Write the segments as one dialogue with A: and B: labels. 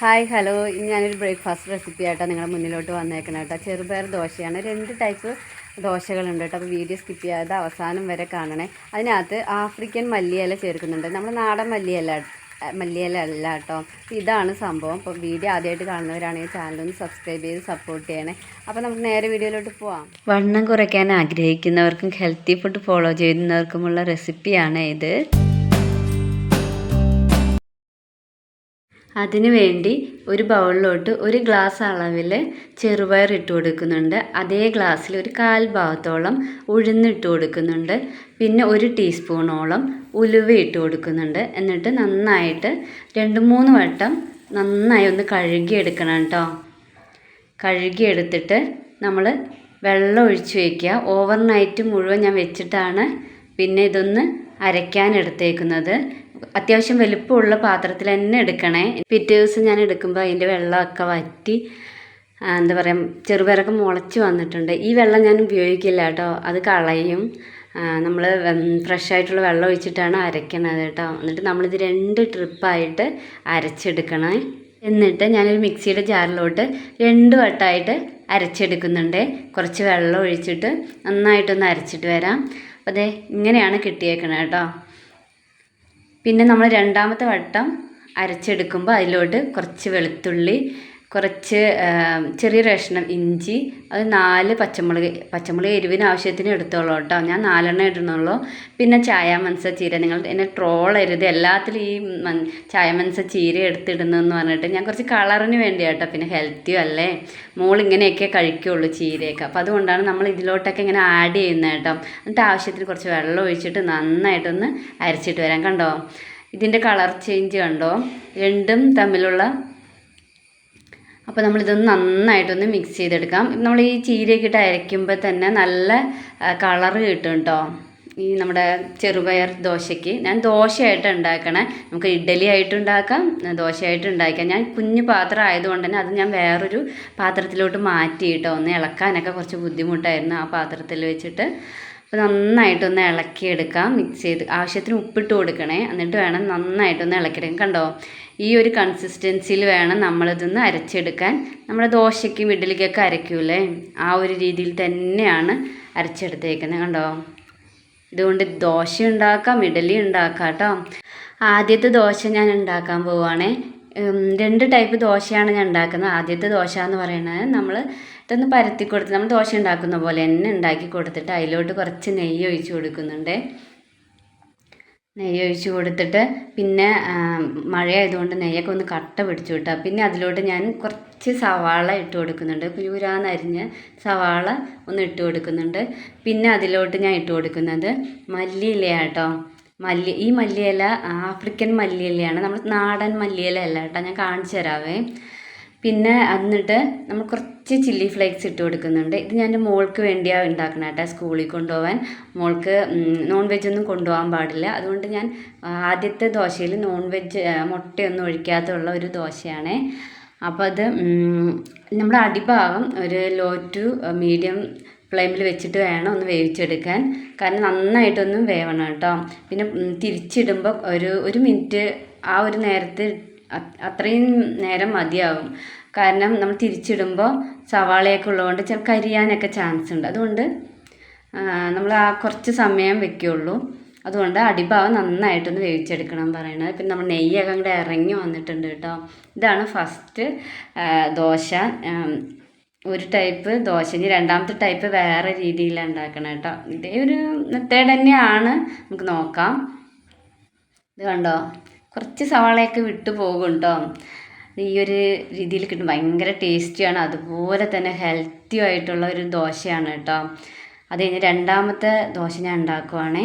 A: Hi hello, ഇനി ഞാനൊരു breakfast recipe ആയിട്ടാണ് നിങ്ങളുടെ മുന്നിലോട്ട് വന്നേക്കണം കേട്ടോ. ചെറുപയർ ദോശയാണ്. 2 ടൈപ്പ് ദോശകളുണ്ട് കേട്ടോ. അപ്പോൾ വീഡിയോ സ്കിപ്പ് ചെയ്യാതെ അവസാനം വരെ കാണണേ. അതിനകത്ത് ആഫ്രിക്കൻ മല്ലിയില ചേർക്കുന്നുണ്ട്. നമ്മൾ നാടൻ മല്ലിയില അല്ല കേട്ടോ. ഇതാണ് സംഭവം. അപ്പോൾ വീഡിയോ ആദ്യമായിട്ട് കാണുന്നവരാണെങ്കിൽ ചാനലൊന്ന് സബ്സ്ക്രൈബ് ചെയ്ത് സപ്പോർട്ട് ചെയ്യണേ. അപ്പോൾ നമുക്ക് നേരെ വീഡിയോയിലോട്ട് പോവാം. വണ്ണം കുറയ്ക്കാൻ ആഗ്രഹിക്കുന്നവർക്കും ഹെൽത്തി ഫുഡ് ഫോളോ ചെയ്യുന്നവർക്കുമുള്ള റെസിപ്പിയാണ് ഇത്. അതിനു വേണ്ടി ഒരു ബൗളിലോട്ട് 1 ഗ്ലാസ് അളവിൽ ചെറുപയർ ഇട്ട് കൊടുക്കുന്നുണ്ട്. അതേ ഗ്ലാസ്സിൽ ഒരു 1/4 ഭാഗത്തോളം ഉഴുന്നിട്ട് കൊടുക്കുന്നുണ്ട്. പിന്നെ 1 ടീസ്പൂണോളം ഉലുവ ഇട്ട് കൊടുക്കുന്നുണ്ട്. എന്നിട്ട് നന്നായിട്ട് 2-3 വട്ടം നന്നായി ഒന്ന് കഴുകിയെടുക്കണം കേട്ടോ. കഴുകിയെടുത്തിട്ട് നമ്മൾ വെള്ളം ഒഴിച്ച് വയ്ക്കുക. ഓവർനൈറ്റ് മുഴുവൻ ഞാൻ വെച്ചിട്ടാണ് പിന്നെ ഇതൊന്ന് അരയ്ക്കാൻ എടുത്തേക്കുന്നത്. അത്യാവശ്യം വലുപ്പമുള്ള പാത്രത്തിൽ തന്നെ എടുക്കണേ. പിറ്റേ ദിവസം ഞാൻ എടുക്കുമ്പോൾ അതിൻ്റെ വെള്ളമൊക്കെ വറ്റി എന്താ പറയുക, ചെറുപയറൊക്കെ മുളച്ച് വന്നിട്ടുണ്ട്. ഈ വെള്ളം ഞാൻ ഉപയോഗിക്കില്ല കേട്ടോ, അത് കളയും. നമ്മൾ ഫ്രഷ് ആയിട്ടുള്ള വെള്ളം ഒഴിച്ചിട്ടാണ് അരയ്ക്കണത് കേട്ടോ. എന്നിട്ട് നമ്മളിത് 2 ട്രിപ്പായിട്ട് അരച്ചെടുക്കണേ. എന്നിട്ട് ഞാനൊരു മിക്സിയുടെ ജാറിലോട്ട് 2 വട്ടമായിട്ട് അരച്ചെടുക്കുന്നുണ്ട്. കുറച്ച് വെള്ളം ഒഴിച്ചിട്ട് നന്നായിട്ടൊന്ന് അരച്ചിട്ട് വരാം. അപ്പോൾ അതെ ഇങ്ങനെയാണ് കിട്ടിയേക്കണത് കേട്ടോ. പിന്നെ നമ്മൾ 2ാമത്തെ വട്ടം അരച്ചെടുക്കുമ്പോൾ അതിലോട്ട് കുറച്ച് വെളുത്തുള്ളി, കുറച്ച് ചെറിയ കഷ്ണം ഇഞ്ചി, അത് 4 പച്ചമുളക് എരിവിന് ആവശ്യത്തിന് എടുത്തോളൂ കേട്ടോ. ഞാൻ 4 ഇടണുള്ളൂ. പിന്നെ ചായ മനസ ചീര, നിങ്ങൾ എന്നെ ട്രോളരുത്, എല്ലാത്തിലും ഈ ചായ മനസ ചീര എടുത്തിടുന്നതെന്ന് പറഞ്ഞിട്ട്. ഞാൻ കുറച്ച് കളറിന് വേണ്ടി കേട്ടോ, പിന്നെ ഹെൽത്തിയും അല്ലേ, ഇങ്ങനെയൊക്കെ കഴിക്കുകയുള്ളൂ ചീരയൊക്കെ. അപ്പോൾ അതുകൊണ്ടാണ് നമ്മൾ ഇതിലോട്ടൊക്കെ ഇങ്ങനെ ആഡ് ചെയ്യുന്നത് കേട്ടോ. എന്നിട്ട് ആവശ്യത്തിന് കുറച്ച് വെള്ളം ഒഴിച്ചിട്ട് നന്നായിട്ടൊന്ന് അരച്ചിട്ട് വരാം. കണ്ടോ ഇതിൻ്റെ കളർ ചേഞ്ച് കണ്ടോ, രണ്ടും തമ്മിലുള്ള. അപ്പോൾ നമ്മളിതൊന്ന് നന്നായിട്ടൊന്ന് മിക്സ് ചെയ്തെടുക്കാം. നമ്മൾ ഈ ചീരയൊക്കെ ഇട്ട് അരയ്ക്കുമ്പോൾ തന്നെ നല്ല കളറ് കിട്ടും കേട്ടോ. ഈ നമ്മുടെ ചെറുപയർ ദോശയ്ക്ക് ഞാൻ ദോശയായിട്ട് ഉണ്ടാക്കണേ. നമുക്ക് ഇഡ്ഡലി ആയിട്ട് ഉണ്ടാക്കാം, ദോശയായിട്ട് ഉണ്ടാക്കാം. ഞാൻ കുഞ്ഞു പാത്രം ആയതുകൊണ്ട് തന്നെ അത് ഞാൻ വേറൊരു പാത്രത്തിലോട്ട് മാറ്റി കേട്ടോ. ഒന്ന് ഇളക്കാനൊക്കെ കുറച്ച് ബുദ്ധിമുട്ടായിരുന്നു ആ പാത്രത്തിൽ വെച്ചിട്ട്. അപ്പോൾ നന്നായിട്ടൊന്ന് ഇളക്കിയെടുക്കാം. മിക്സ് ചെയ്ത് ആവശ്യത്തിന് ഉപ്പിട്ട് കൊടുക്കണേ. എന്നിട്ട് വേണം നന്നായിട്ടൊന്ന് ഇളക്കിയെടുക്കാം. കണ്ടോ ഈ ഒരു കൺസിസ്റ്റൻസിയിൽ വേണം നമ്മളിതൊന്ന് അരച്ചെടുക്കാൻ. നമ്മുടെ ദോശയ്ക്കും ഇഡ്ഡലിക്കൊക്കെ അരയ്ക്കൂലേ, ആ ഒരു രീതിയിൽ തന്നെയാണ് അരച്ചെടുത്തേക്കുന്നത്. കണ്ടോ ഇതുകൊണ്ട് ദോശ ഉണ്ടാക്കാം, ഇഡ്ഡലി ഉണ്ടാക്കാം കേട്ടോ. ആദ്യത്തെ ദോശ ഞാൻ ഉണ്ടാക്കാൻ പോവുകയാണേ. 2 ടൈപ്പ് ദോശയാണ് ഞാൻ ഉണ്ടാക്കുന്നത്. ആദ്യത്തെ ദോശ എന്ന് പറയുന്നത് നമ്മൾ ഇതൊന്ന് പരത്തി കൊടുത്ത് നമ്മൾ ദോശ ഉണ്ടാക്കുന്ന പോലെ തന്നെ ഉണ്ടാക്കി കൊടുത്തിട്ട് അതിലോട്ട് കുറച്ച് നെയ്യ് ഒഴിച്ച് കൊടുക്കുന്നുണ്ട്. നെയ്യ് ഒഴിച്ച് കൊടുത്തിട്ട് പിന്നെ മഴയായതുകൊണ്ട് നെയ്യൊക്കെ ഒന്ന് കട്ട പിടിച്ചു കിട്ടുക. പിന്നെ അതിലോട്ട് ഞാൻ കുറച്ച് സവാള ഇട്ട് കൊടുക്കുന്നുണ്ട്. കുരുകുരാന്നരിഞ്ഞ് സവാള ഒന്ന് ഇട്ട് കൊടുക്കുന്നുണ്ട്. പിന്നെ അതിലോട്ട് ഞാൻ ഇട്ട് കൊടുക്കുന്നത് മല്ലിയില കേട്ടോ. ഈ മല്ലിയില ആഫ്രിക്കൻ മല്ലിയിലയാണ്, നമ്മൾ നാടൻ മല്ലിയില അല്ല കേട്ടോ. ഞാൻ കാണിച്ചു തരാവേ. പിന്നെ എന്നിട്ട് നമ്മൾ കുറച്ച് ചില്ലി ഫ്ലേക്സ് ഇട്ട് കൊടുക്കുന്നുണ്ട്. ഇത് ഞാൻ എൻ്റെ മോൾക്ക് വേണ്ടിയാണ് ഉണ്ടാക്കണം കേട്ടോ, സ്കൂളിൽ കൊണ്ടുപോകാൻ. മോൾക്ക് നോൺ വെജ് ഒന്നും കൊണ്ടുപോകാൻ പാടില്ല. അതുകൊണ്ട് ഞാൻ ആദ്യത്തെ ദോശയിൽ നോൺ വെജ് മുട്ടയൊന്നും ഒഴിക്കാത്തുള്ള ഒരു ദോശയാണേ. അപ്പോൾ അത് നമ്മുടെ അടിഭാഗം ഒരു ലോ ടു മീഡിയം ഫ്ലെയിമിൽ വെച്ചിട്ട് വേണം ഒന്ന് വേവിച്ചെടുക്കാൻ. കാരണം നന്നായിട്ടൊന്നും വേവണം കേട്ടോ. പിന്നെ തിരിച്ചിടുമ്പോൾ ഒരു മിനിറ്റ് ആ ഒരു നേരത്തെ അത്രയും നേരം മതിയാവും. കാരണം നമ്മൾ തിരിച്ചിടുമ്പോൾ സവാളയൊക്കെ ഉള്ളതുകൊണ്ട് ചില കരിയാനൊക്കെ ചാൻസ് ഉണ്ട്. അതുകൊണ്ട് നമ്മൾ ആ കുറച്ച് സമയം വെക്കുകയുള്ളൂ. അതുകൊണ്ട് അടിഭാഗം നന്നായിട്ടൊന്ന് വേവിച്ചെടുക്കണം പറയണത്. പിന്നെ നമ്മൾ നെയ്യൊക്കെ അങ്ങോട്ട് ഇറങ്ങി വന്നിട്ടുണ്ട് കേട്ടോ. ഇതാണ് ഫസ്റ്റ് ദോശ, ഒരു ടൈപ്പ് ദോശ. ഇനി 2ാമത്തെ ടൈപ്പ് വേറെ രീതിയിലാണ് ഉണ്ടാക്കണം കേട്ടോ. ഇതേ ഒരു മെത്തേഡ് തന്നെയാണ്, നമുക്ക് നോക്കാം. ഇത് കണ്ടോ കുറച്ച് സവാളയൊക്കെ വിട്ടു പോകും കേട്ടോ. ഈ ഒരു രീതിയിൽ കിട്ടും, ഭയങ്കര ടേസ്റ്റിയാണ്. അതുപോലെ തന്നെ ഹെൽത്തി ആയിട്ടുള്ള ഒരു ദോശയാണ് കേട്ടോ. അത് കഴിഞ്ഞ് 2ാമത്തെ ദോശ ഞാൻ ഉണ്ടാക്കുവാണേ.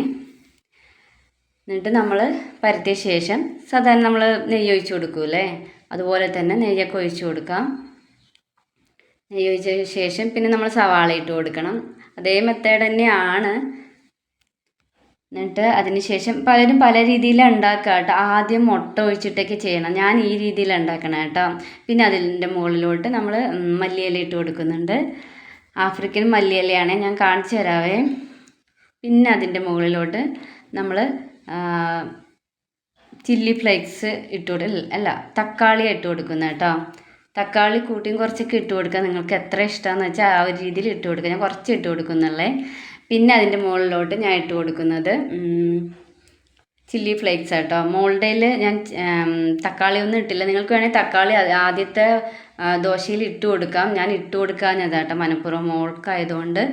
A: എന്നിട്ട് നമ്മൾ പരത്തിയ ശേഷം സാധാരണ നമ്മൾ നെയ്യ് ഒഴിച്ച് കൊടുക്കൂലേ, അതുപോലെ തന്നെ നെയ്യൊക്കെ ഒഴിച്ച് കൊടുക്കാം. നെയ്യ് ഒഴിച്ച ശേഷം പിന്നെ നമ്മൾ സവാള ഇട്ട് കൊടുക്കണം. അതേ മെത്തേഡ് തന്നെയാണ്. എന്നിട്ട് അതിന് ശേഷം പലരും പല രീതിയിലാണ് ഉണ്ടാക്കുക കേട്ടോ. ആദ്യം മുട്ട ഒഴിച്ചിട്ടൊക്കെ ചെയ്യണം, ഞാൻ ഈ രീതിയിലാണ് ഉണ്ടാക്കണം കേട്ടോ. പിന്നെ അതിൻ്റെ മുകളിലോട്ട് നമ്മൾ മല്ലിയില ഇട്ട് കൊടുക്കുന്നുണ്ട്. ആഫ്രിക്കൻ മല്ലിയിലയാണ്, ഞാൻ കാണിച്ചു തരാവേ. പിന്നെ അതിൻ്റെ മുകളിലോട്ട് നമ്മൾ ചില്ലി ഫ്ലേക്സ് അല്ല തക്കാളി ഇട്ട് കൊടുക്കുന്നത് കേട്ടോ. തക്കാളി കൂട്ടിയും കുറച്ചൊക്കെ ഇട്ട് കൊടുക്കുക. നിങ്ങൾക്ക് എത്ര ഇഷ്ടമാണെന്ന് വെച്ചാൽ ആ ഒരു രീതിയിൽ ഇട്ട് കൊടുക്കുക. ഞാൻ കുറച്ച് ഇട്ട് കൊടുക്കുന്നുള്ളേ. പിന്നെ അതിൻ്റെ മുകളിലോട്ട് ഞാൻ ഇട്ട് കൊടുക്കുന്നത് ചില്ലി ഫ്ലേക്സ് ആട്ടോ. മോൾഡയിൽ ഞാൻ തക്കാളി ഒന്നും ഇട്ടില്ല. നിങ്ങൾക്ക് വേണമെങ്കിൽ തക്കാളി ആദ്യത്തെ ദോശയിൽ ഇട്ട് കൊടുക്കാം. ഞാൻ ഇട്ട് കൊടുക്കാഞ്ഞതാട്ടോ മനഃപൂർവ്വം മോൾക്കായതുകൊണ്ട്.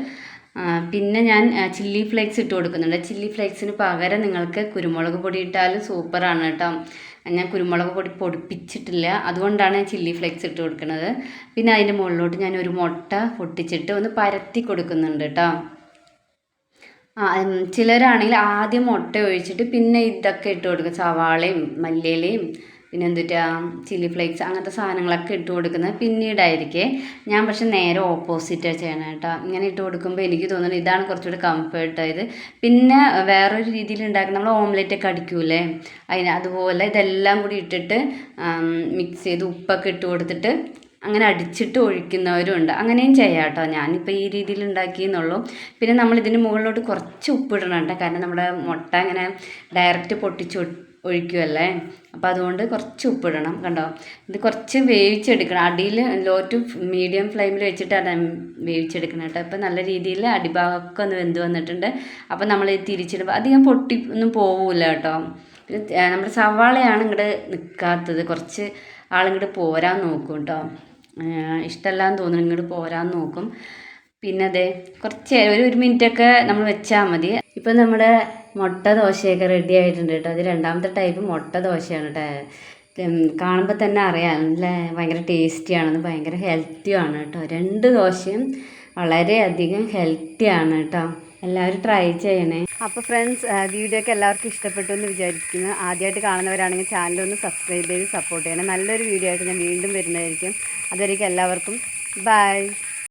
A: പിന്നെ ഞാൻ ചില്ലി ഫ്ലേക്സ് ഇട്ട് കൊടുക്കുന്നുണ്ട്. ചില്ലി ഫ്ലേക്സിന് പകരം നിങ്ങൾക്ക് കുരുമുളക് പൊടി ഇട്ടാലും സൂപ്പറാണ് കേട്ടോ. ഞാൻ കുരുമുളക് പൊടി പൊടിപ്പിച്ചിട്ടില്ല, അതുകൊണ്ടാണ് ഞാൻ ചില്ലി ഫ്ലേക്സ് ഇട്ട് കൊടുക്കുന്നത്. പിന്നെ അതിൻ്റെ മുകളിലോട്ട് ഞാൻ ഒരു മുട്ട പൊട്ടിച്ചിട്ട് ഒന്ന് പരത്തി കൊടുക്കുന്നുണ്ട് കേട്ടോ. ചിലരാണെങ്കിൽ ആദ്യം മുട്ട ഒഴിച്ചിട്ട് പിന്നെ ഇതൊക്കെ ഇട്ട് കൊടുക്കും, സവാളയും മല്ലിയിലയും പിന്നെ എന്തിട്ടാ ചില്ലി ഫ്ലേക്സ് അങ്ങനത്തെ സാധനങ്ങളൊക്കെ ഇട്ട് കൊടുക്കുന്നത് പിന്നീടായിരിക്കേ. ഞാൻ പക്ഷെ നേരെ ഓപ്പോസിറ്റാണ് ചെയ്യണം കേട്ടോ. ഇങ്ങനെ ഇട്ട് കൊടുക്കുമ്പോൾ എനിക്ക് തോന്നുന്നത് ഇതാണ് കുറച്ചുകൂടി കംഫർട്ടായത്. പിന്നെ വേറൊരു രീതിയിൽ ഉണ്ടാക്കുന്ന നമ്മൾ ഓംലെറ്റൊക്കെ അടിക്കൂലേ, അതുപോലെ ഇതെല്ലാം കൂടി ഇട്ടിട്ട് മിക്സ് ചെയ്ത് ഉപ്പൊക്കെ ഇട്ട് കൊടുത്തിട്ട് അങ്ങനെ അടിച്ചിട്ട് ഒഴിക്കുന്നവരും ഉണ്ട്. അങ്ങനെയും ചെയ്യാം കേട്ടോ. ഞാനിപ്പോൾ ഈ രീതിയിൽ ഉണ്ടാക്കിയെന്നുള്ളൂ. പിന്നെ നമ്മൾ ഇതിന് മുകളിലോട്ട് കുറച്ച് ഉപ്പിടണം കേട്ടോ. കാരണം നമ്മുടെ മുട്ട ഇങ്ങനെ ഡയറക്റ്റ് പൊട്ടിച്ച് ഒഴിക്കുമല്ലേ, അപ്പോൾ അതുകൊണ്ട് കുറച്ച് ഉപ്പിടണം. കണ്ടോ, ഇത് കുറച്ച് വേവിച്ചെടുക്കണം. അടിയിൽ ലോ ടു മീഡിയം ഫ്ലെയിമിൽ വെച്ചിട്ടാണ് വേവിച്ചെടുക്കണം കേട്ടോ. അപ്പോൾ നല്ല രീതിയിൽ അടിഭാഗമൊക്കെ ഒന്ന് വെന്ത് വന്നിട്ടുണ്ട്. അപ്പോൾ നമ്മൾ തിരിച്ചിടുമ്പോൾ അധികം പൊട്ടി ഒന്നും പോവില്ല കേട്ടോ. പിന്നെ നമ്മുടെ സവാളയാണ് ഇങ്ങോട്ട് നിൽക്കാത്തത്. കുറച്ച് ആളിങ്ങോട്ട് പോരാൻ നോക്കും കേട്ടോ. ഇഷ്ടമല്ലാന്ന് തോന്നുന്നു, ഇങ്ങോട്ട് പോരാൻ നോക്കും. പിന്നെ അതെ കുറച്ച് ഒരു മിനിറ്റൊക്കെ നമ്മൾ വെച്ചാൽ മതി. ഇപ്പം നമ്മുടെ മുട്ട ദോശയൊക്കെ റെഡി ആയിട്ടുണ്ട് കേട്ടോ. അത് രണ്ടാമത്തെ ടൈപ്പ് മുട്ട ദോശയാണ് കേട്ടോ. കാണുമ്പോൾ തന്നെ അറിയാം അല്ലേ, ഭയങ്കര ടേസ്റ്റിയാണെന്ന്, ഭയങ്കര ഹെൽത്തിയാണ് കേട്ടോ. രണ്ട് ദോശയും വളരെയധികം ഹെൽത്തിയാണ് കേട്ടോ. എല്ലാവരും ട്രൈ ചെയ്യണേ. അപ്പോൾ ഫ്രണ്ട്സ്, വീഡിയോ ഒക്കെ എല്ലാവർക്കും ഇഷ്ടപ്പെട്ടു എന്ന് വിചാരിക്കുന്നു. ആദ്യമായിട്ട് കാണുന്നവരാണെങ്കിൽ ചാനലൊന്ന് സബ്സ്ക്രൈബ് ചെയ്ത് സപ്പോർട്ട് ചെയ്യണം. നല്ലൊരു വീഡിയോ ആയിട്ട് ഞാൻ വീണ്ടും വരുന്നതായിരിക്കും. അതുവരേക്കും എല്ലാവർക്കും ബൈ.